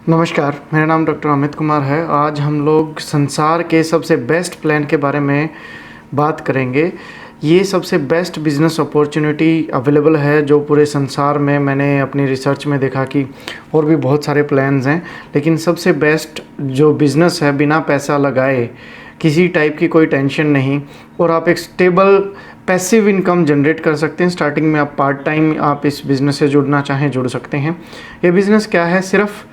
नमस्कार, मेरा नाम डॉक्टर अमित कुमार है। आज हम लोग संसार के सबसे बेस्ट प्लान के बारे में बात करेंगे। ये सबसे बेस्ट बिज़नेस अपॉर्चुनिटी अवेलेबल है जो पूरे संसार में मैंने अपनी रिसर्च में देखा कि और भी बहुत सारे प्लान्स हैं, लेकिन सबसे बेस्ट जो बिज़नेस है बिना पैसा लगाए, किसी टाइप की कोई टेंशन नहीं, और आप एक स्टेबल पैसिव इनकम जनरेट कर सकते हैं। स्टार्टिंग में आप पार्ट टाइम आप इस बिज़नेस से जुड़ना चाहें जुड़ सकते हैं। ये बिज़नेस क्या है, सिर्फ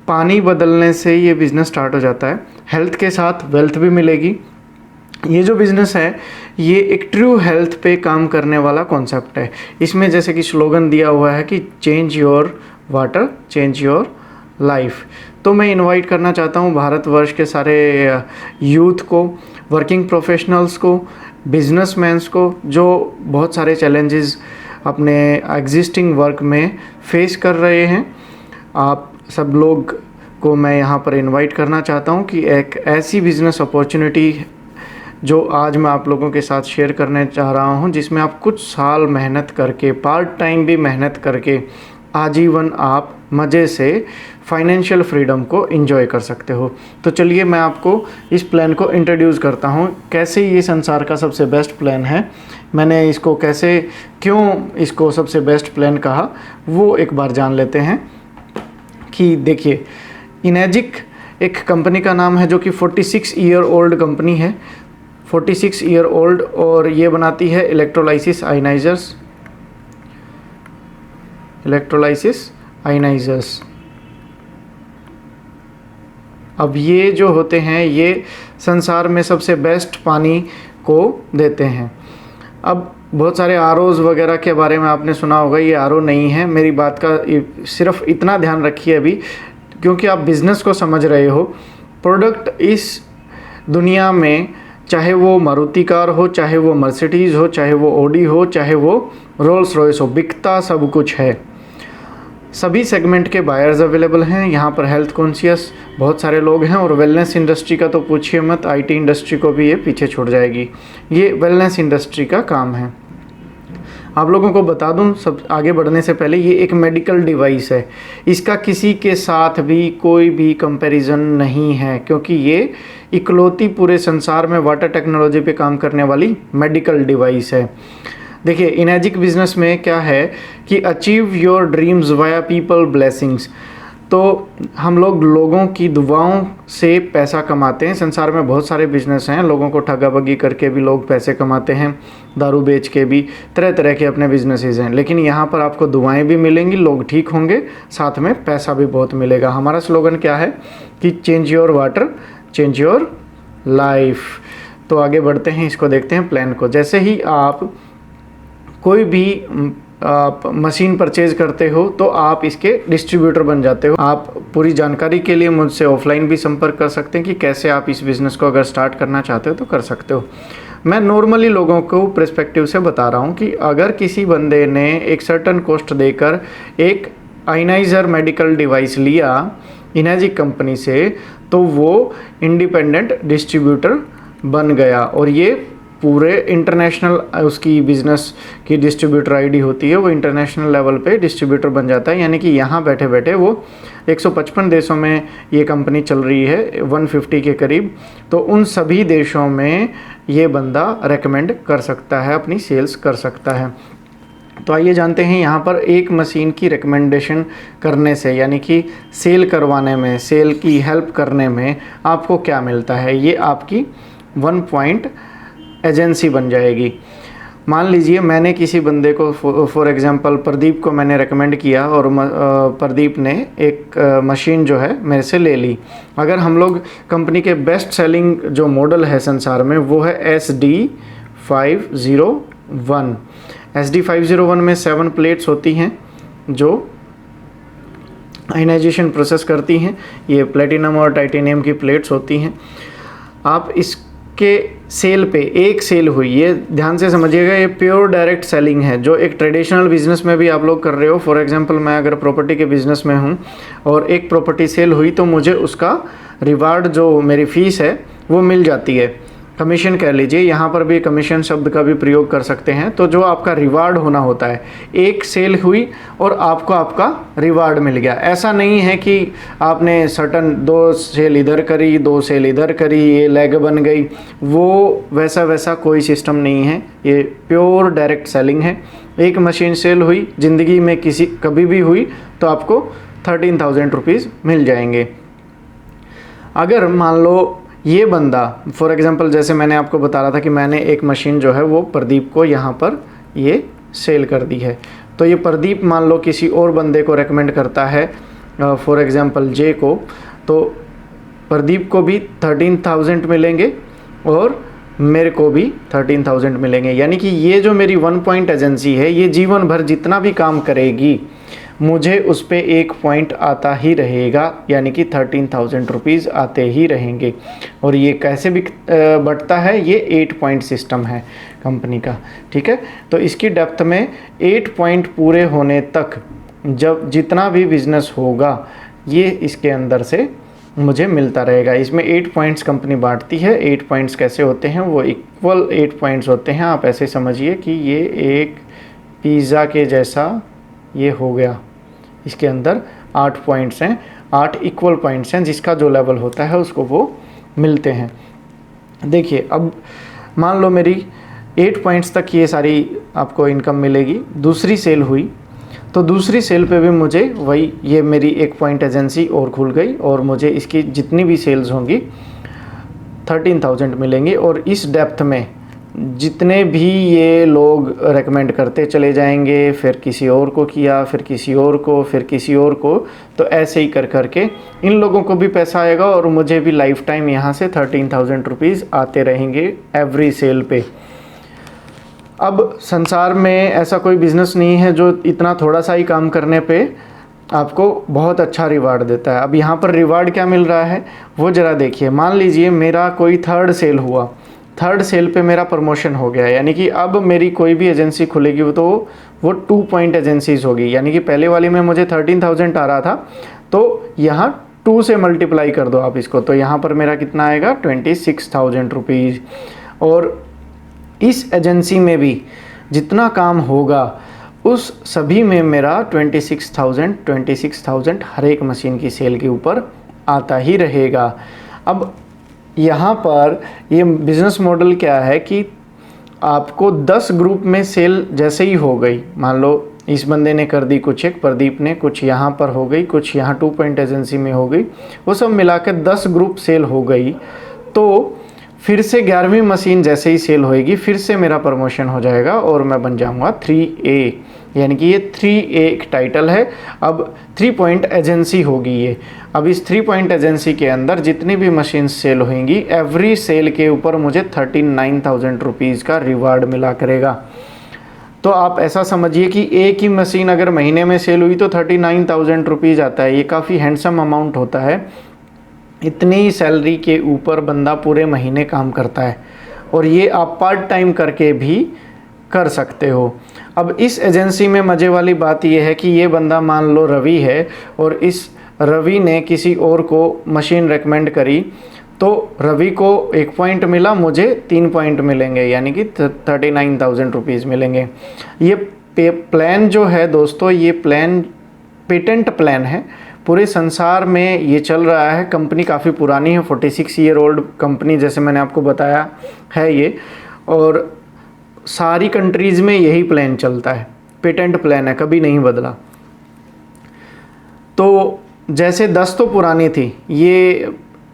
पानी बदलने से ये बिज़नेस स्टार्ट हो जाता है। हेल्थ के साथ वेल्थ भी मिलेगी। ये जो बिज़नेस है ये एक ट्रू हेल्थ पे काम करने वाला कॉन्सेप्ट है। इसमें जैसे कि स्लोगन दिया हुआ है कि change your water change your life. तो मैं इनवाइट करना चाहता हूँ भारतवर्ष के सारे यूथ को, वर्किंग प्रोफेशनल्स को, बिजनेसमैन्स को जो बहुत सारे चैलेंजेस अपने एग्जिस्टिंग वर्क में फेस कर रहे हैं। आप सब लोग को मैं यहाँ पर इनवाइट करना चाहता हूँ कि एक ऐसी बिज़नेस अपॉर्चुनिटी जो आज मैं आप लोगों के साथ शेयर करने चाह रहा हूँ, जिसमें आप कुछ साल मेहनत करके, पार्ट टाइम भी मेहनत करके आजीवन आप मज़े से फाइनेंशियल फ्रीडम को एंजॉय कर सकते हो। तो चलिए मैं आपको इस प्लान को इंट्रोड्यूस करता हूँ, कैसे ये संसार का सबसे बेस्ट प्लान है। मैंने इसको कैसे, क्यों इसको सबसे बेस्ट प्लान कहा, वो एक बार जान लेते हैं। कि देखिए, इनेजिक एक कंपनी का नाम है जो कि 46 ईयर ओल्ड कंपनी है, 46 ईयर ओल्ड, और ये बनाती है इलेक्ट्रोलाइसिस आयनाइजर्स। अब ये जो होते हैं ये संसार में सबसे बेस्ट पानी को देते हैं। अब बहुत सारे आरओज़ वगैरह के बारे में आपने सुना होगा, ये आरओ नहीं है। मेरी बात का सिर्फ इतना ध्यान रखिए अभी, क्योंकि आप बिज़नेस को समझ रहे हो। प्रोडक्ट इस दुनिया में, चाहे वो मारुति कार हो, चाहे वो मर्सिडीज़ हो, चाहे वो ऑडी हो, चाहे वो रोल्स रॉयस हो, बिकता सब कुछ है। सभी सेगमेंट के बायर्स अवेलेबल हैं यहाँ पर। हेल्थ कॉन्शियस बहुत सारे लोग हैं, और वेलनेस इंडस्ट्री का तो पूछिए मत, आईटी इंडस्ट्री को भी ये पीछे छोड़ जाएगी। ये वेलनेस इंडस्ट्री का काम है। आप लोगों को बता दूं, सब आगे बढ़ने से पहले, ये एक मेडिकल डिवाइस है। इसका किसी के साथ भी कोई भी कंपैरिजन नहीं है, क्योंकि ये इकलौती पूरे संसार में वाटर टेक्नोलॉजी पे काम करने वाली मेडिकल डिवाइस है। देखिए, इनेजिक बिजनेस में क्या है कि achieve your dreams via people blessings. तो हम लोग लोगों की दुआओं से पैसा कमाते हैं। संसार में बहुत सारे बिजनेस हैं, लोगों को ठगाबगी करके भी लोग पैसे कमाते हैं, दारू बेच के भी, तरह तरह के अपने बिजनेसेस हैं। लेकिन यहाँ पर आपको दुआएं भी मिलेंगी, लोग ठीक होंगे, साथ में पैसा भी बहुत मिलेगा। हमारा स्लोगन क्या है कि change your water change your life. तो आगे बढ़ते हैं, इसको देखते हैं प्लान को। जैसे ही आप कोई भी आप मशीन परचेज़ करते हो तो आप इसके डिस्ट्रीब्यूटर बन जाते हो। आप पूरी जानकारी के लिए मुझसे ऑफलाइन भी संपर्क कर सकते हैं कि कैसे आप इस बिज़नेस को अगर स्टार्ट करना चाहते हो तो कर सकते हो। मैं नॉर्मली लोगों को पर्सपेक्टिव से बता रहा हूँ कि अगर किसी बंदे ने एक सर्टन कॉस्ट देकर एक आयनाइजर मेडिकल डिवाइस लिया इनेजिक कंपनी से, तो वो इंडिपेंडेंट डिस्ट्रीब्यूटर बन गया, और ये पूरे इंटरनेशनल उसकी बिज़नेस की डिस्ट्रीब्यूटर आईडी होती है, वो इंटरनेशनल लेवल पे डिस्ट्रीब्यूटर बन जाता है। यानी कि यहाँ बैठे बैठे वो 155 देशों में ये कंपनी चल रही है, 150 के करीब। तो उन सभी देशों में ये बंदा रेकमेंड कर सकता है, अपनी सेल्स कर सकता है। तो आइए जानते हैं यहाँ पर एक मशीन की रिकमेंडेशन करने से, यानी कि सेल करवाने में, सेल की हेल्प करने में आपको क्या मिलता है। ये आपकी 1 पॉइंट एजेंसी बन जाएगी। मान लीजिए मैंने किसी बंदे को, फॉर एग्जांपल प्रदीप को मैंने रेकमेंड किया, और प्रदीप ने एक मशीन जो है मेरे से ले ली। अगर हम लोग कंपनी के बेस्ट सेलिंग जो मॉडल है संसार में वो है SD501। SD501 में 7 प्लेट्स होती हैं जो आयनाइजेशन प्रोसेस करती हैं। ये प्लेटिनम और टाइटेनियम की प्लेट्स होती हैं। आप इसके सेल पे, एक सेल हुई, ये ध्यान से समझिएगा, ये प्योर डायरेक्ट सेलिंग है, जो एक ट्रेडिशनल बिजनेस में भी आप लोग कर रहे हो। फॉर एग्जांपल, मैं अगर प्रॉपर्टी के बिजनेस में हूँ और एक प्रॉपर्टी सेल हुई तो मुझे उसका रिवार्ड, जो मेरी फ़ीस है, वो मिल जाती है। कमीशन कह लीजिए, यहाँ पर भी कमीशन शब्द का भी प्रयोग कर सकते हैं। तो जो आपका रिवार्ड होना होता है, एक सेल हुई और आपको आपका रिवार्ड मिल गया। ऐसा नहीं है कि आपने सर्टन 2 सेल इधर करी, 2 सेल इधर करी, ये लेग बन गई, वो वैसा कोई सिस्टम नहीं है। ये प्योर डायरेक्ट सेलिंग है। एक मशीन सेल हुई, ज़िंदगी में कभी भी हुई, तो आपको 13,000 रुपीज़ मिल जाएंगे। अगर मान लो ये बंदा फॉर एग्जांपल, जैसे मैंने आपको बता रहा था कि मैंने एक मशीन जो है वो प्रदीप को यहाँ पर ये सेल कर दी है, तो ये प्रदीप मान लो किसी और बंदे को रेकमेंड करता है, फॉर एग्जांपल जे को, तो प्रदीप को भी 13,000 मिलेंगे और मेरे को भी 13,000 मिलेंगे। यानी कि ये जो मेरी 1 पॉइंट एजेंसी है, ये जीवन भर जितना भी काम करेगी मुझे उस पर 1 पॉइंट आता ही रहेगा, यानी कि 13,000 रुपीज़ आते ही रहेंगे। और ये कैसे भी बढ़ता है, ये 8 पॉइंट सिस्टम है कंपनी का, ठीक है। तो इसकी डेप्थ में 8 पॉइंट पूरे होने तक जब जितना भी बिजनेस होगा, ये इसके अंदर से मुझे मिलता रहेगा। इसमें 8 पॉइंट्स कंपनी बांटती है। 8 पॉइंट्स कैसे होते हैं, वो इक्वल 8 पॉइंट्स होते हैं। आप ऐसे समझिए कि ये एक पिज़्ज़ा के जैसा ये हो गया, इसके अंदर 8 पॉइंट्स हैं, 8 इक्वल पॉइंट्स हैं, जिसका जो लेवल होता है उसको वो मिलते हैं। देखिए, अब मान लो मेरी 8 पॉइंट्स तक ये सारी आपको इनकम मिलेगी। दूसरी सेल हुई, तो दूसरी सेल पे भी मुझे वही, ये मेरी 1 पॉइंट एजेंसी और खुल गई और मुझे इसकी जितनी भी सेल्स होंगी 13,000 मिलेंगी। और इस डेप्थ में जितने भी ये लोग रेकमेंड करते चले जाएंगे, फिर किसी और को किया, फिर किसी और को, फिर किसी और को, तो ऐसे ही कर करके इन लोगों को भी पैसा आएगा और मुझे भी लाइफ टाइम यहाँ से 13,000 रुपीज़ आते रहेंगे एवरी सेल पे। अब संसार में ऐसा कोई बिज़नेस नहीं है जो इतना थोड़ा सा ही काम करने पे आपको बहुत अच्छा रिवार्ड देता है। अब यहाँ पर रिवार्ड क्या मिल रहा है वो ज़रा देखिए। मान लीजिए मेरा कोई 3rd सेल हुआ, 3rd सेल पे मेरा प्रमोशन हो गया, यानी कि अब मेरी कोई भी एजेंसी खुलेगी तो वो 2 पॉइंट एजेंसीज होगी। यानी कि पहले वाली में मुझे 13,000 आ रहा था, तो यहाँ 2 से मल्टीप्लाई कर दो आप इसको, तो यहाँ पर मेरा कितना आएगा 26,000 रुपीज़। और इस एजेंसी में भी जितना काम होगा उस सभी में मेरा 26,000 हर एक मशीन की सेल के ऊपर आता ही रहेगा। अब यहाँ पर ये बिज़नेस मॉडल क्या है कि आपको 10 ग्रुप में सेल जैसे ही हो गई, मान लो इस बंदे ने कर दी कुछ, एक प्रदीप ने कुछ यहाँ पर हो गई, कुछ यहाँ 2 पॉइंट एजेंसी में हो गई, वो सब मिलाकर 10 ग्रुप सेल हो गई, तो फिर से 11वीं मशीन जैसे ही सेल होएगी फिर से मेरा प्रमोशन हो जाएगा और मैं बन जाऊंगा 3A। यानी कि ये 3A एक टाइटल है। अब 3 पॉइंट एजेंसी होगी ये। अब इस 3 पॉइंट एजेंसी के अंदर जितनी भी मशीन सेल होंगी, एवरी सेल के ऊपर मुझे 39,000 रुपीज़ का रिवार्ड मिला करेगा। तो आप ऐसा समझिए कि एक ही मशीन अगर महीने में सेल हुई तो 39,000 रुपीज़ आता है। ये काफ़ी हैंडसम अमाउंट होता है। इतनी सैलरी के ऊपर बंदा पूरे महीने काम करता है और ये आप पार्ट टाइम करके भी कर सकते हो। अब इस एजेंसी में मज़े वाली बात यह है कि ये बंदा मान लो रवि है और इस रवि ने किसी और को मशीन रेकमेंड करी, तो रवि को 1 पॉइंट मिला, मुझे 3 पॉइंट मिलेंगे, यानी कि 39,000 रुपीज़ मिलेंगे। ये प्लान जो है दोस्तों, ये प्लान पेटेंट प्लान है। पूरे संसार में ये चल रहा है। कंपनी काफ़ी पुरानी है, 46 ईयर ओल्ड कंपनी जैसे मैंने आपको बताया है ये, और सारी कंट्रीज़ में यही प्लान चलता है। पेटेंट प्लान है, कभी नहीं बदला। तो जैसे 10 तो पुरानी थी, ये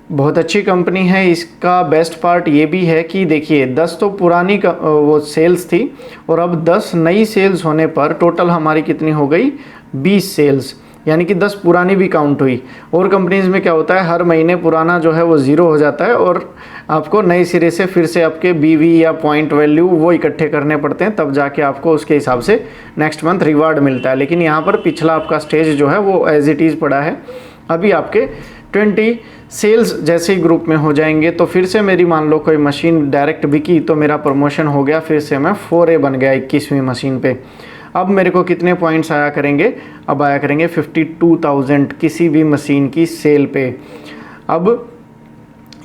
बहुत अच्छी कंपनी है। इसका बेस्ट पार्ट ये भी है कि देखिए 10 तो पुरानी वो सेल्स थी और अब 10 नई सेल्स होने पर टोटल हमारी कितनी हो गई 20 सेल्स, यानी कि 10 पुरानी भी काउंट हुई। और कंपनीज़ में क्या होता है, हर महीने पुराना जो है वो ज़ीरो हो जाता है और आपको नए सिरे से फिर से आपके BV या पॉइंट वैल्यू वो इकट्ठे करने पड़ते हैं, तब जाके आपको उसके हिसाब से नेक्स्ट मंथ रिवार्ड मिलता है। लेकिन यहाँ पर पिछला आपका स्टेज जो है वो एज इट इज़ पड़ा है। अभी आपके 20 सेल्स जैसे ही ग्रुप में हो जाएंगे तो फिर से मेरी मान लो कोई मशीन डायरेक्ट बिकी तो मेरा प्रमोशन हो गया, फिर से मैं 4A बन गया 21वीं मशीन पे। अब मेरे को कितने पॉइंट्स आया करेंगे, अब आया करेंगे 52,000 किसी भी मशीन की सेल पे। अब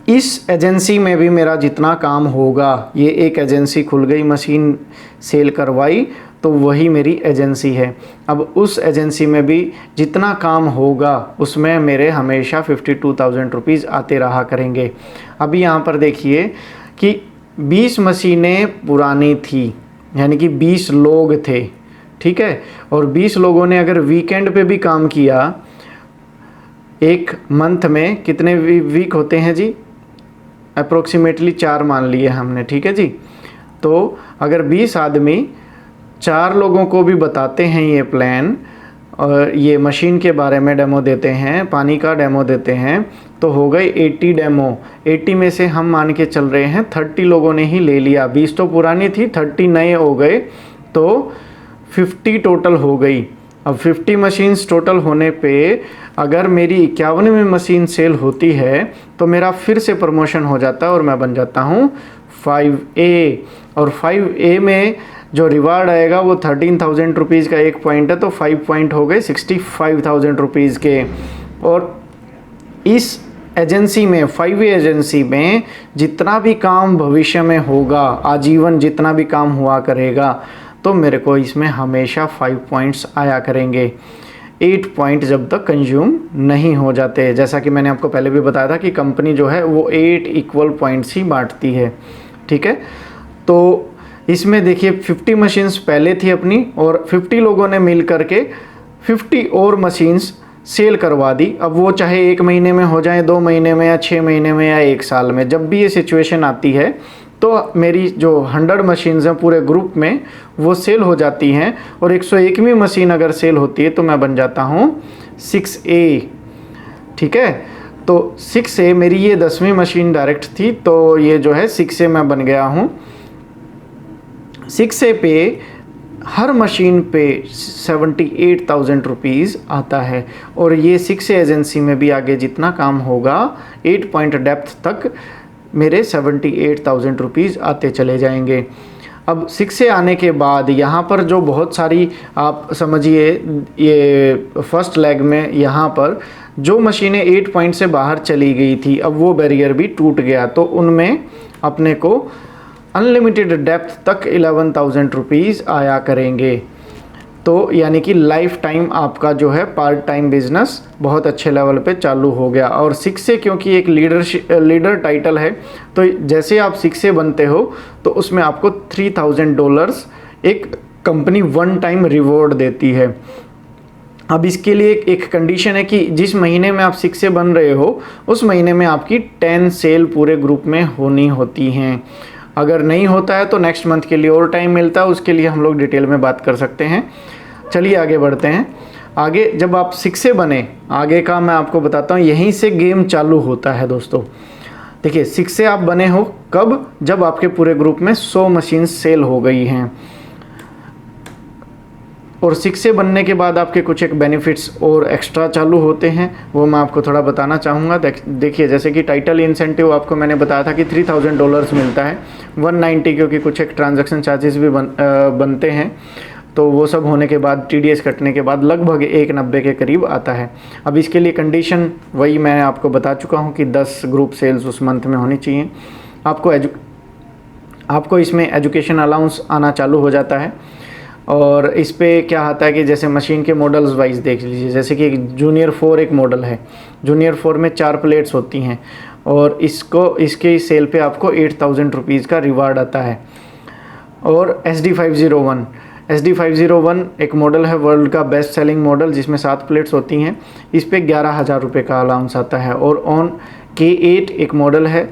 इस एजेंसी में भी मेरा जितना काम होगा, ये एक एजेंसी खुल गई, मशीन सेल करवाई, तो वही मेरी एजेंसी है। अब उस एजेंसी में भी जितना काम होगा उसमें मेरे हमेशा 52,000 रुपीज़ आते रहा करेंगे। अभी यहाँ पर देखिए कि 20 मशीनें पुरानी थी, यानी कि 20 लोग थे, ठीक है। और 20 लोगों ने अगर वीकेंड पे भी काम किया, एक मंथ में कितने वीक होते हैं जी? अप्रोक्सीमेटली 4 मान लिए हमने, ठीक है जी। तो अगर 20 आदमी 4 लोगों को भी बताते हैं ये प्लान और ये मशीन के बारे में डेमो देते हैं, पानी का डेमो देते हैं, तो हो गए 80 डेमो। 80 में से हम मान के चल रहे हैं 30 लोगों ने ही ले लिया। 20 तो पुरानी थी, 30 नए हो गए, तो 50 टोटल हो गई। अब 50 मशीन्स टोटल होने पे अगर मेरी 51वीं मशीन सेल होती है तो मेरा फिर से प्रमोशन हो जाता है और मैं बन जाता हूँ 5A। और 5A में जो रिवार्ड आएगा वो 13,000 रुपीज़ का एक पॉइंट है, तो 5 पॉइंट हो गए 65,000 रुपीज़ के। और इस एजेंसी में, 5A एजेंसी में जितना भी काम भविष्य में होगा, आजीवन जितना भी काम हुआ करेगा, तो मेरे को इसमें हमेशा 5 पॉइंट्स आया करेंगे। 8 पॉइंट जब तक कंज्यूम नहीं हो जाते। जैसा कि मैंने आपको पहले भी बताया था कि कंपनी जो है वो 8 इक्वल पॉइंट्स ही बांटती है, ठीक है। तो इसमें देखिए 50 मशीन्स पहले थी अपनी, और 50 लोगों ने मिल करके 50 और मशीन्स सेल करवा दी। अब वो चाहे 1 महीने में हो जाए, 2 महीने में, या 6 महीने में, या 1 साल में, जब भी ये सिचुएशन आती है तो मेरी जो 100 मशीन्स हैं पूरे ग्रुप में वो सेल हो जाती हैं। और 101वीं मशीन अगर सेल होती है तो मैं बन जाता हूँ 6A, ठीक है। तो 6A मेरी ये 10वीं मशीन डायरेक्ट थी, तो ये जो है 6A मैं बन गया हूँ। 6A पे हर मशीन पे 78,000 रुपीज़ आता है। और ये 6A एजेंसी में भी आगे जितना काम होगा 8 पॉइंट डेप्थ तक मेरे 78,000 रुपीज़ आते चले जाएंगे। अब 6A आने के बाद यहाँ पर जो बहुत सारी, आप समझिए ये फर्स्ट लेग में यहाँ पर जो मशीनें 8 पॉइंट से बाहर चली गई थी, अब वो बैरियर भी टूट गया, तो उनमें अपने को अनलिमिटेड डेप्थ तक 11,000 रुपीज़ आया करेंगे। तो यानी कि लाइफ टाइम आपका जो है पार्ट टाइम बिजनेस बहुत अच्छे लेवल पे चालू हो गया। और 6A क्योंकि एक लीडर टाइटल है, तो जैसे आप 6A बनते हो तो उसमें आपको $3,000 एक कंपनी वन टाइम रिवॉर्ड देती है। अब इसके लिए एक कंडीशन है कि जिस महीने में आप 6A बन रहे हो उस महीने में आपकी 10 सेल पूरे ग्रुप में होनी होती हैं। अगर नहीं होता है तो नेक्स्ट मंथ के लिए और टाइम मिलता है, उसके लिए हम लोग डिटेल में बात कर सकते हैं। चलिए आगे बढ़ते हैं। आगे जब आप 6A बने, आगे का मैं आपको बताता हूँ, यहीं से गेम चालू होता है दोस्तों। देखिए 6A आप बने हो कब? जब आपके पूरे ग्रुप में 100 मशीन सेल हो गई हैं। और 6A बनने के बाद आपके कुछ एक बेनिफिट्स और एक्स्ट्रा चालू होते हैं, वो मैं आपको थोड़ा बताना चाहूँगा। देखिए जैसे कि टाइटल इंसेंटिव आपको मैंने बताया था कि $3,000 मिलता है, 190 क्योंकि कुछ एक ट्रांजैक्शन चार्जेस भी बनते हैं, तो वो सब होने के बाद TDS कटने के बाद लगभग 190 के करीब आता है। अब इसके लिए कंडीशन वही मैं आपको बता चुका हूँ कि 10 ग्रुप सेल्स उस मंथ में होनी चाहिए। आपको इसमें एजुकेशन अलाउंस आना चालू हो जाता है। और इस पे क्या आता है कि जैसे मशीन के मॉडल्स वाइज देख लीजिए, जैसे कि जूनियर 4 एक मॉडल है, जूनियर 4 में 4 प्लेट्स होती हैं और इसके सेल पे आपको 8,000 रुपीज़ का रिवार्ड आता है। और SD501 एक मॉडल है, वर्ल्ड का बेस्ट सेलिंग मॉडल, जिसमें 7 प्लेट्स होती हैं, इस पे 11,000 रुपये का अलाउंस आता है। और ऑन K8 एक मॉडल है,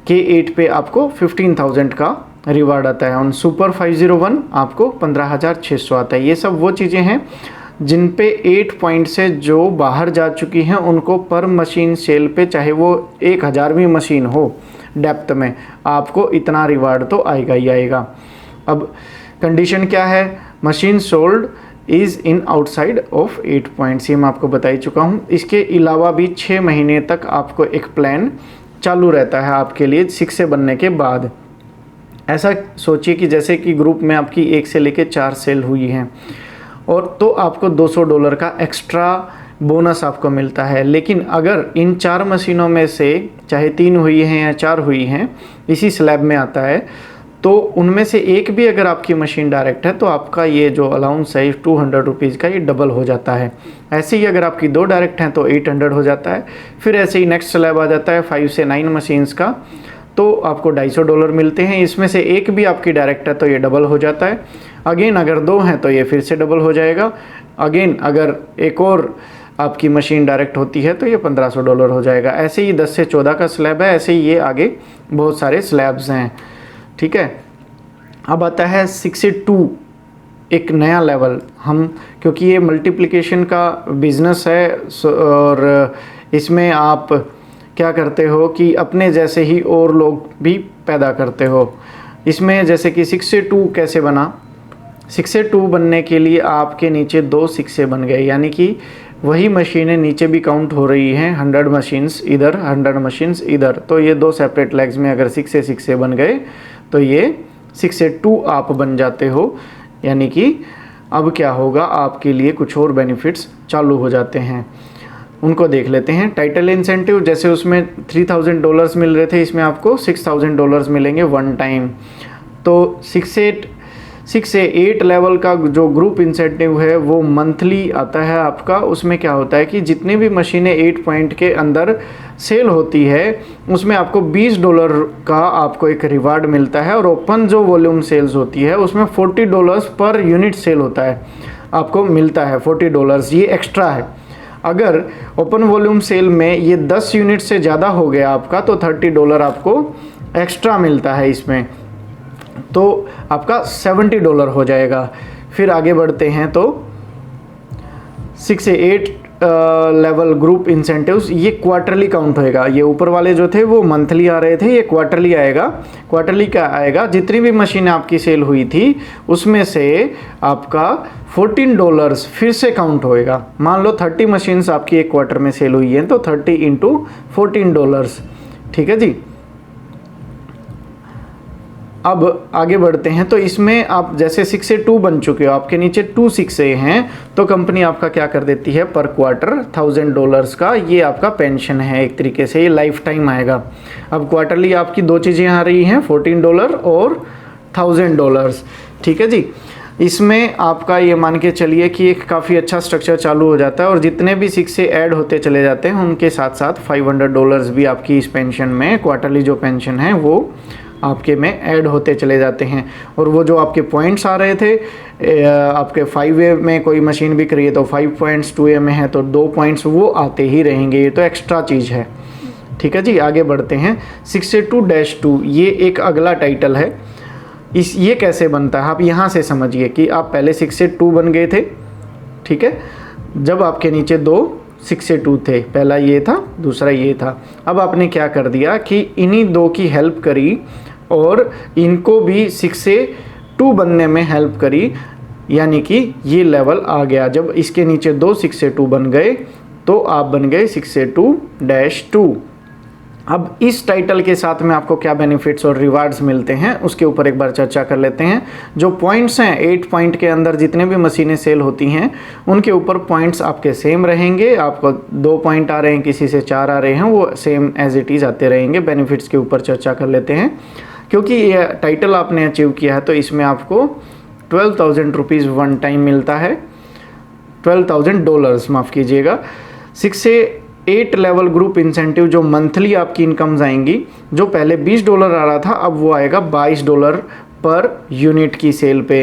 K8 पे आपको 15,000 का रिवार्ड आता है। ऑन सुपर 501 आपको 15,600 आता है। ये सब वो चीज़ें हैं जिन पे 8 पॉइंट से जो बाहर जा चुकी हैं उनको पर मशीन सेल पे, चाहे वो 1,000वीं मशीन हो डेप्थ में, आपको इतना रिवार्ड तो आएगा ही आएगा। अब कंडीशन क्या है? Machine sold is in outside of 8 points, ये मैं आपको बता ही चुका हूँ। इसके अलावा भी 6 महीने तक आपको एक प्लान चालू रहता है आपके लिए 6A बनने के बाद। ऐसा सोचिए कि जैसे कि ग्रुप में आपकी 1 से लेके 4 सेल हुई हैं, और तो आपको $200 का एक्स्ट्रा बोनस आपको मिलता है। लेकिन अगर इन 4 मशीनों में से चाहे 3 हुई हैं या 4 हुई हैं, इसी स्लैब में आता है, तो उनमें से एक भी अगर आपकी मशीन डायरेक्ट है तो आपका ये जो अलाउंस है 200 रुपीज़ का ये डबल हो जाता है। ऐसे ही अगर आपकी 2 डायरेक्ट हैं तो 800 हो जाता है। फिर ऐसे ही नेक्स्ट स्लैब आ जाता है 5 से 9 मशीन्स का, तो आपको $250 मिलते हैं। इसमें से एक भी आपकी डायरेक्ट है तो ये डबल हो जाता है। अगेन अगर 2 हैं तो ये फिर से डबल हो जाएगा। अगेन अगर एक और आपकी मशीन डायरेक्ट होती है तो ये $1500 हो जाएगा। ऐसे ही 10 से 14 का स्लैब है, ऐसे ही ये आगे बहुत सारे स्लैब्स हैं, ठीक है। अब आता है 6 से 2, एक नया लेवल। हम क्योंकि ये मल्टीप्लिकेशन का बिज़नेस है और इसमें आप क्या करते हो कि अपने जैसे ही और लोग भी पैदा करते हो। इसमें जैसे कि 6 से 2 कैसे बना, 6 से 2 बनने के लिए आपके नीचे 2 6 बन गए, यानी कि वही मशीनें नीचे भी काउंट हो रही हैं, 100 मशीन्स इधर 100 मशीन्स इधर, तो ये 2 सेपरेट लेग्स में अगर 6 से 6 बन गए तो ये 6 से 2 आप बन जाते हो। यानी कि अब क्या होगा, आपके लिए कुछ और बेनिफिट्स चालू हो जाते हैं, उनको देख लेते हैं। टाइटल इंसेंटिव, जैसे उसमें $3000 मिल रहे थे, इसमें आपको $6000 मिलेंगे वन टाइम। तो 6 से 8 लेवल का जो ग्रुप इंसेंटिव है वो मंथली आता है आपका। उसमें क्या होता है कि जितनी भी मशीनें 8 पॉइंट के अंदर सेल होती है उसमें आपको $20 का आपको एक रिवार्ड मिलता है, और ओपन जो वॉल्यूम सेल्स होती है उसमें $40 पर यूनिट सेल होता है, आपको मिलता है $40, ये एक्स्ट्रा है। अगर ओपन वॉल्यूम सेल में ये 10 यूनिट से ज़्यादा हो गया आपका तो $30 आपको एक्स्ट्रा मिलता है इसमें, तो आपका $70 हो जाएगा। फिर आगे बढ़ते हैं तो 6 से 8 लेवल ग्रुप इंसेंटिव्स, ये क्वार्टरली काउंट होएगा। ये ऊपर वाले जो थे वो मंथली आ रहे थे, ये क्वार्टरली आएगा। क्वार्टरली क्या आएगा, जितनी भी मशीनें आपकी सेल हुई थी उसमें से आपका $14 फिर से काउंट होएगा। मान लो 30 मशीन्स आपकी एक क्वार्टर में सेल हुई हैं तो 30 इंटू $14, ठीक है जी। अब आगे बढ़ते हैं, तो इसमें आप जैसे 6 से 2 बन चुके हो, आपके नीचे 2 6 हैं, तो कंपनी आपका क्या कर देती है, पर क्वार्टर $1000 का ये आपका पेंशन है एक तरीके से, ये लाइफ टाइम आएगा। अब क्वार्टरली आपकी 2 चीज़ें आ रही हैं, $14 और $1000, ठीक है जी। इसमें आपका ये मान के चलिए कि एक काफ़ी अच्छा स्ट्रक्चर चालू हो जाता है, और जितने भी 6 से ऐड होते चले जाते हैं उनके साथ साथ $500 भी आपकी इस पेंशन में, क्वार्टरली जो पेंशन है वो आपके में ऐड होते चले जाते हैं। और वो जो आपके पॉइंट्स आ रहे थे, आपके 5A में कोई मशीन बिक रही है तो 5 पॉइंट्स, 2A में है तो 2 पॉइंट्स, वो आते ही रहेंगे, ये तो एक्स्ट्रा चीज़ है, ठीक है जी। आगे बढ़ते हैं 6 से 2-2, ये एक अगला टाइटल है। ये कैसे बनता है, आप यहाँ से समझिए कि आप पहले 6 से 2 बन गए थे, ठीक है, जब आपके नीचे 2 6 से 2 थे, पहला ये था, दूसरा ये था। अब आपने क्या कर दिया कि इन्हीं 2 की हेल्प करी और इनको भी 6 से 2 बनने में हेल्प करी, यानी कि ये लेवल आ गया। जब इसके नीचे 2 6 से 2 बन गए तो आप बन गए 6 से 2-2। अब इस टाइटल के साथ में आपको क्या बेनिफिट्स और रिवार्ड्स मिलते हैं उसके ऊपर एक बार चर्चा कर लेते हैं। जो पॉइंट्स हैं, 8 पॉइंट के अंदर जितने भी मशीनें सेल होती हैं उनके ऊपर पॉइंट्स आपके सेम रहेंगे। आपको 2 पॉइंट आ रहे हैं, किसी से 4 आ रहे हैं, वो सेम एज इट इज़ आते रहेंगे। बेनिफिट्स के ऊपर चर्चा कर लेते हैं। क्योंकि ये टाइटल आपने अचीव किया है तो इसमें आपको $12,000 वन टाइम मिलता है, $12,000 माफ़ कीजिएगा। 6 से 8 लेवल ग्रुप इंसेंटिव, जो मंथली आपकी इनकम्स आएंगी, जो पहले $20 आ रहा था अब वो आएगा $22 पर यूनिट की सेल पे,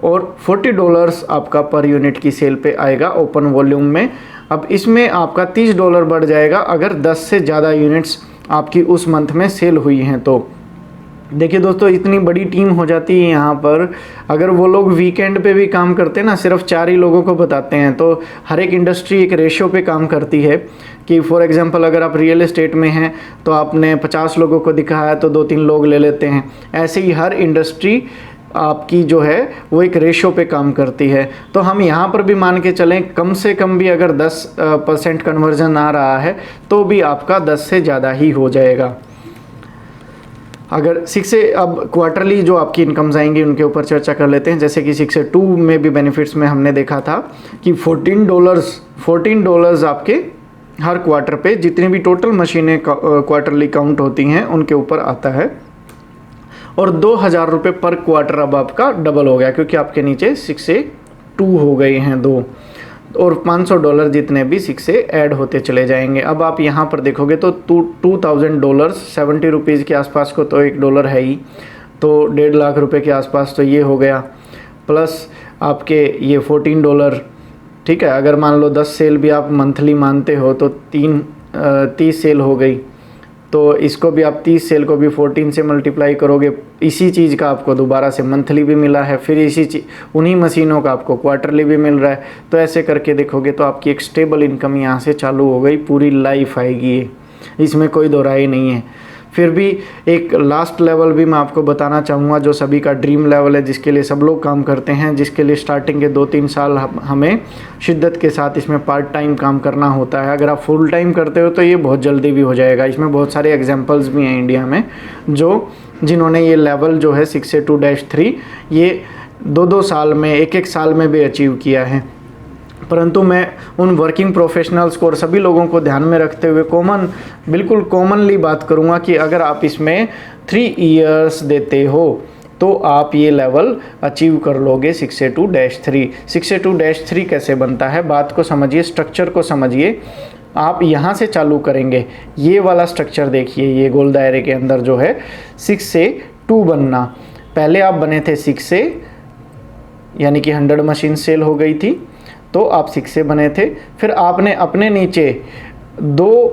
और $40 आपका पर यूनिट की सेल पे आएगा ओपन वॉल्यूम में। अब इसमें आपका $30 बढ़ जाएगा अगर 10 से ज़्यादा यूनिट्स आपकी उस मंथ में सेल हुई हैं तो। देखिए दोस्तों, इतनी बड़ी टीम हो जाती है यहाँ पर, अगर वो लोग वीकेंड पे भी काम करते हैं ना, सिर्फ 4 ही लोगों को बताते हैं, तो हर एक इंडस्ट्री एक रेशियो पे काम करती है कि फॉर एग्जांपल अगर आप रियल एस्टेट में हैं तो आपने 50 लोगों को दिखाया तो 2-3 लोग ले लेते हैं। ऐसे ही हर इंडस्ट्री आपकी जो है वो एक रेशियो पे काम करती है। तो हम यहाँ पर भी मान के चलें कम से कम भी अगर 10% कन्वर्जन आ रहा है तो भी आपका 10 से ज़्यादा ही हो जाएगा। अगर 6 से अब क्वार्टरली जो आपकी इनकम्स आएंगी उनके ऊपर चर्चा कर लेते हैं। जैसे कि 6 से 2 में भी बेनिफिट्स में हमने देखा था कि $14 आपके हर क्वार्टर पे जितनी भी टोटल मशीनें क्वार्टरली काउंट होती हैं उनके ऊपर आता है, और $2000 पर क्वार्टर अब आपका डबल हो गया, क्योंकि आपके नीचे 6 से 2 हो गए हैं 2, और $500 जितने भी 6 से ऐड होते चले जाएंगे। अब आप यहाँ पर देखोगे तो $2000 ₹70 के आसपास को तो $1 है ही, तो $1.5 लाख के आसपास तो ये हो गया, प्लस आपके ये $14, ठीक है। अगर मान लो 10 सेल भी आप मंथली मानते हो तो 30 सेल हो गई, तो इसको भी आप 30 सेल को भी 14 से मल्टीप्लाई करोगे, इसी चीज़ का आपको दोबारा से मंथली भी मिला है, फिर उन्हीं मशीनों का आपको क्वार्टरली भी मिल रहा है। तो ऐसे करके देखोगे तो आपकी एक स्टेबल इनकम यहाँ से चालू हो गई, पूरी लाइफ आएगी ये, इसमें कोई दो राय नहीं है। फिर भी एक लास्ट लेवल भी मैं आपको बताना चाहूँगा जो सभी का ड्रीम लेवल है, जिसके लिए सब लोग काम करते हैं, जिसके लिए स्टार्टिंग के 2-3 साल हमें शिद्दत के साथ इसमें पार्ट टाइम काम करना होता है। अगर आप फुल टाइम करते हो तो ये बहुत जल्दी भी हो जाएगा। इसमें बहुत सारे एग्जांपल्स भी हैं इंडिया में जिन्होंने ये लेवल जो है 6 से 2-3 ये 2-2 साल में, 1-1 साल में भी अचीव किया है। परंतु मैं उन वर्किंग प्रोफेशनल्स को और सभी लोगों को ध्यान में रखते हुए बिल्कुल कॉमनली बात करूंगा कि अगर आप इसमें 3 इयर्स देते हो तो आप ये लेवल अचीव कर लोगे 6 से 2-3। 6 से 2-3 कैसे बनता है, बात को समझिए, स्ट्रक्चर को समझिए। आप यहाँ से चालू करेंगे, ये वाला स्ट्रक्चर देखिए, ये गोल दायरे के अंदर जो है 6 से 2 बनना। पहले आप बने थे 6 से, यानी कि 100 मशीन सेल हो गई थी, तो आप 6 से बने थे। फिर आपने अपने नीचे 2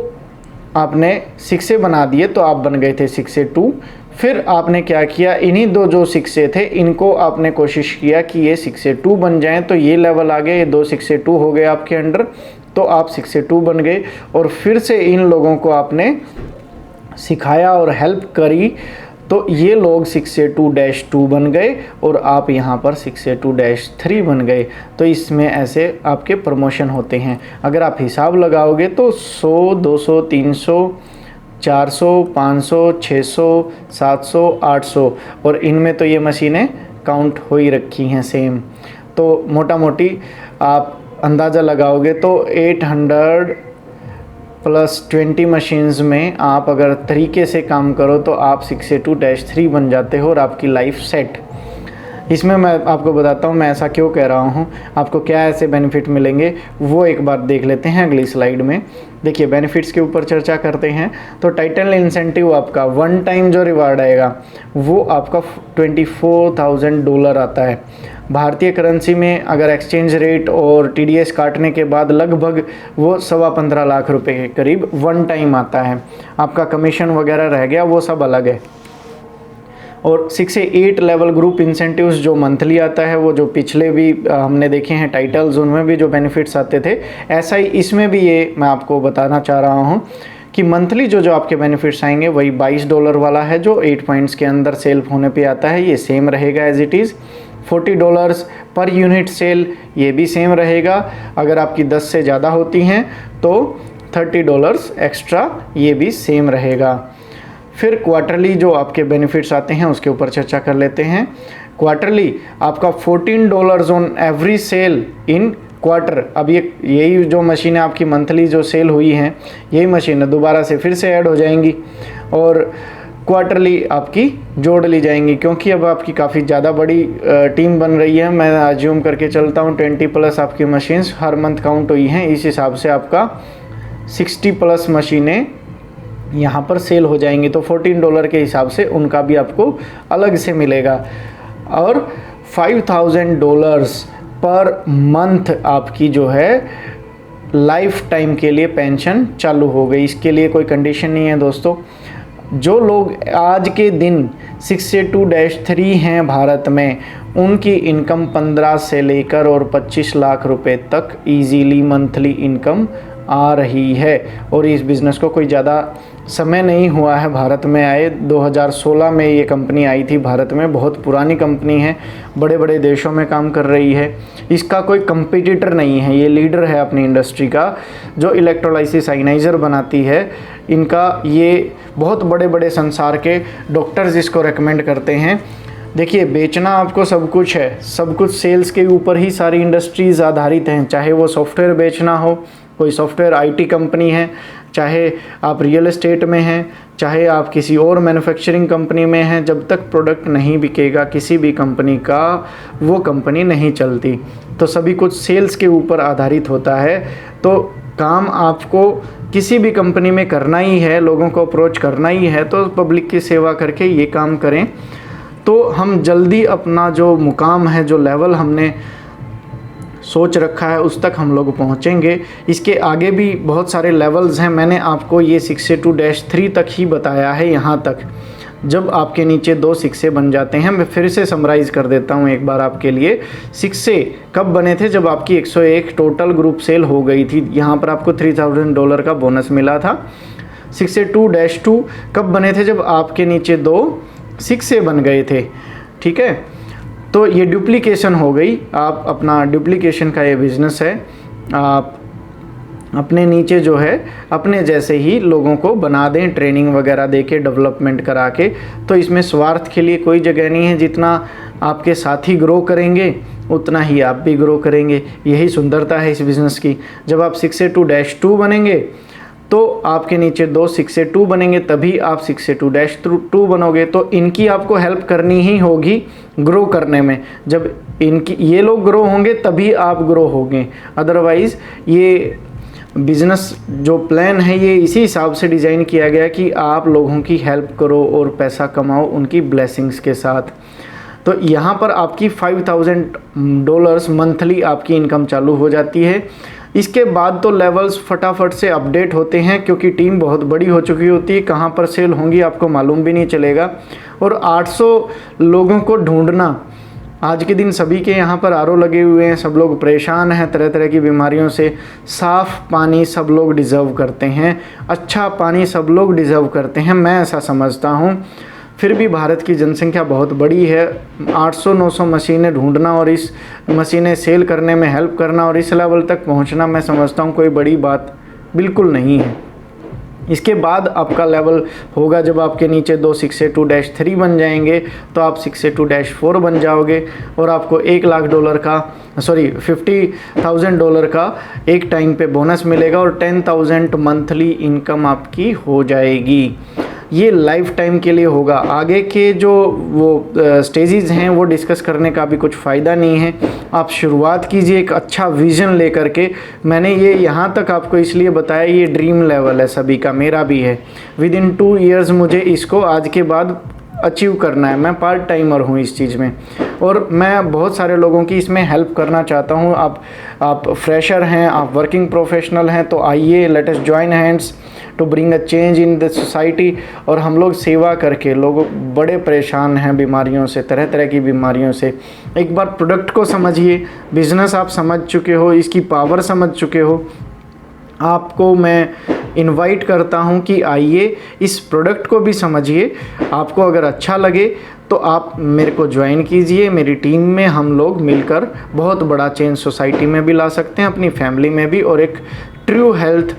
आपने 6 से बना दिए, तो आप बन गए थे 6 से 2। फिर आपने क्या किया, इन्हीं 2 जो 6 से थे इनको आपने कोशिश किया कि ये 6 से 2 बन जाएं, तो ये लेवल आ गए, ये 2 6 से 2 हो गए आपके अंडर, तो आप 6 से 2 बन गए। और फिर से इन लोगों को आपने सिखाया और हेल्प करी, तो ये लोग 6 से 2-2 बन गए और आप यहाँ पर 6 से 2-3 बन गए। तो इसमें ऐसे आपके प्रमोशन होते हैं। अगर आप हिसाब लगाओगे तो 100, 200, 300, 400, 500, 600, 700, 800, और इनमें तो ये मशीनें काउंट हो ही रखी हैं सेम। तो मोटा मोटी आप अंदाज़ा लगाओगे तो 800 प्लस 20 मशीन्स में आप अगर तरीके से काम करो तो आप 6 से 2-3 बन जाते हो और आपकी लाइफ सेट। इसमें मैं आपको बताता हूँ मैं ऐसा क्यों कह रहा हूँ, आपको क्या ऐसे बेनिफिट मिलेंगे वो एक बार देख लेते हैं अगली स्लाइड में। देखिए बेनिफिट्स के ऊपर चर्चा करते हैं तो टाइटल इंसेंटिव आपका 1 टाइम जो रिवार्ड आएगा वो आपका $24,000 आता है। भारतीय करेंसी में अगर एक्सचेंज रेट और TDS काटने के बाद लगभग वो 15.25 लाख रुपए के करीब 1 टाइम आता है। आपका कमीशन वगैरह रह गया वो सब अलग है। और 6 से 8 लेवल ग्रुप इंसेंटिव्स जो मंथली आता है, वो जो पिछले भी हमने देखे हैं टाइटल्स, उनमें भी जो बेनिफिट्स आते थे, ऐसा ही इसमें भी ये मैं आपको बताना चाह रहा हूँ कि मंथली जो आपके बेनिफिट्स आएंगे वही $22 वाला है जो 8 पॉइंट्स के अंदर सेल होने पे आता है, ये सेम रहेगा as it is. $40 per unit cell, ये भी सेम रहेगा। अगर आपकी 10 से ज़्यादा होती हैं तो $30 एक्स्ट्रा, ये भी सेम रहेगा। फिर क्वार्टरली जो आपके बेनिफिट्स आते हैं उसके ऊपर चर्चा कर लेते हैं। क्वार्टरली आपका $14 on every sale in quarter. अब यही जो मशीनें आपकी मंथली जो सेल हुई हैं, यही मशीनें दोबारा से फिर से ऐड हो जाएंगी और क्वार्टरली आपकी जोड़ ली जाएंगी, क्योंकि अब आपकी काफ़ी ज़्यादा बड़ी टीम बन रही है। मैं अज्यूम करके चलता हूँ 20+ आपकी मशीन्स हर मंथ काउंट हुई हैं, इस हिसाब से आपका 60+ मशीनें यहाँ पर सेल हो जाएंगी, तो $14 के हिसाब से उनका भी आपको अलग से मिलेगा। और $5,000 पर मंथ आपकी जो है लाइफ टाइम के लिए पेंशन चालू हो गई। इसके लिए कोई कंडीशन नहीं है दोस्तों। जो लोग आज के दिन 6 से 2-3 हैं भारत में, उनकी इनकम 15 से लेकर और 25 लाख रुपए तक इजीली मंथली इनकम आ रही है। और इस बिज़नेस को कोई ज़्यादा समय नहीं हुआ है भारत में आए, 2016 में ये कंपनी आई थी भारत में, बहुत पुरानी कंपनी है, बड़े बड़े देशों में काम कर रही है। इसका कोई कंपटीटर नहीं है, ये लीडर है अपनी इंडस्ट्री का, जो इलेक्ट्रोलाइसिस आयनाइज़र बनाती है। इनका ये बहुत बड़े बड़े संसार के डॉक्टर्स इसको रेकमेंड करते हैं। देखिए, बेचना आपको सब कुछ है, सब कुछ सेल्स के ऊपर ही सारी इंडस्ट्रीज़ आधारित हैं, चाहे वो सॉफ्टवेयर बेचना हो, कोई सॉफ्टवेयर आईटी कंपनी है, चाहे आप रियल एस्टेट में हैं, चाहे आप किसी और मैन्युफैक्चरिंग कंपनी में हैं, जब तक प्रोडक्ट नहीं बिकेगा किसी भी कंपनी का, वो कंपनी नहीं चलती। तो सभी कुछ सेल्स के ऊपर आधारित होता है। तो काम आपको किसी भी कंपनी में करना ही है, लोगों को अप्रोच करना ही है, तो पब्लिक की सेवा करके ये काम करें, तो हम जल्दी अपना जो मुकाम है, जो लेवल हमने सोच रखा है, उस तक हम लोग पहुंचेंगे। इसके आगे भी बहुत सारे लेवल्स हैं, मैंने आपको ये 6A2-3 तक ही बताया है, यहाँ तक। जब आपके नीचे 2 6A बन जाते हैं, मैं फिर से समराइज़ कर देता हूँ एक बार आपके लिए। 6A कब बने थे? जब आपकी 101 टोटल ग्रुप सेल हो गई थी, यहाँ पर आपको $3000 का बोनस मिला था। 6A2-2 कब बने थे? जब आपके नीचे 2 6A बन गए थे, ठीक है। तो ये डुप्लीकेशन हो गई, आप अपना डुप्लीकेशन का ये बिज़नेस है, आप अपने नीचे जो है अपने जैसे ही लोगों को बना दें, ट्रेनिंग वगैरह दे के, डेवलपमेंट करा के। तो इसमें स्वार्थ के लिए कोई जगह नहीं है, जितना आपके साथी ग्रो करेंगे उतना ही आप भी ग्रो करेंगे। यही सुंदरता है इस बिज़नेस की। जब आप 6A2-2 बनेंगे तो आपके नीचे 2 6A2 बनेंगे, तभी आप 6A2-2 बनोगे। तो इनकी आपको हेल्प करनी ही होगी ग्रो करने में। जब ये लोग ग्रो होंगे तभी आप ग्रो होंगे, अदरवाइज़ ये बिज़नेस जो प्लान है ये इसी हिसाब से डिज़ाइन किया गया कि आप लोगों की हेल्प करो और पैसा कमाओ उनकी ब्लेसिंग्स के साथ। तो यहाँ पर आपकी $5000 मंथली आपकी इनकम चालू हो जाती है। इसके बाद तो लेवल्स फटाफट से अपडेट होते हैं, क्योंकि टीम बहुत बड़ी हो चुकी होती है, कहाँ पर सेल होंगी आपको मालूम भी नहीं चलेगा। और 800 लोगों को ढूंढना, आज के दिन सभी के यहाँ पर आरओ लगे हुए हैं, सब लोग परेशान हैं तरह तरह की बीमारियों से। साफ़ पानी सब लोग डिज़र्व करते हैं, अच्छा पानी सब लोग डिज़र्व करते हैं, मैं ऐसा समझता हूँ। फिर भी भारत की जनसंख्या बहुत बड़ी है, 800-900 मशीनें ढूंढना और इस मशीनें सेल करने में हेल्प करना और इस लेवल तक पहुंचना, मैं समझता हूं कोई बड़ी बात बिल्कुल नहीं है। इसके बाद आपका लेवल होगा जब आपके नीचे 2 6A2-3 बन जाएंगे, तो आप 6A2-4 बन जाओगे और आपको $1,00,000 का $50,000 का एक टाइम पे बोनस मिलेगा और 10,000 मंथली इनकम आपकी हो जाएगी। ये लाइफ टाइम के लिए होगा। आगे के जो वो स्टेजेस हैं वो डिस्कस करने का भी कुछ फ़ायदा नहीं है। आप शुरुआत कीजिए एक अच्छा विज़न लेकर के। मैंने ये यहाँ तक आपको इसलिए बताया, ये ड्रीम लेवल है सभी का, मेरा भी है। विदिन 2 इयर्स मुझे इसको आज के बाद अचीव करना है। मैं पार्ट टाइमर हूँ इस चीज़ में और मैं बहुत सारे लोगों की इसमें हेल्प करना चाहता हूँ। आप फ्रेशर हैं, आप वर्किंग प्रोफेशनल हैं, तो आइए, let us join hands to bring a change in the society. और हम लोग सेवा करके, लोग बड़े परेशान हैं बीमारियों से, तरह तरह की बीमारियों से। एक बार प्रोडक्ट को समझिए, बिज़नेस आप समझ चुके हो, इसकी पावर समझ चुके हो, आपको मैं इनवाइट करता हूं कि आइए इस प्रोडक्ट को भी समझिए। आपको अगर अच्छा लगे तो आप मेरे को ज्वाइन कीजिए, मेरी टीम में हम लोग मिलकर बहुत बड़ा चेंज सोसाइटी में भी ला सकते हैं, अपनी फैमिली में भी। और एक ट्रू हेल्थ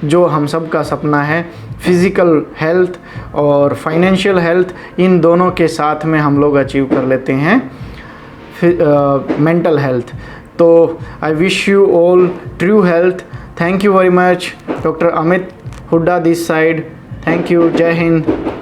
जो हम सब का सपना है, फिज़िकल हेल्थ और फाइनेंशियल हेल्थ, इन दोनों के साथ में हम लोग अचीव कर लेते हैं मेंटल हेल्थ। तो I wish you all true health. Thank you very much, Dr. Amit Hooda this side. Thank you. Jai Hind.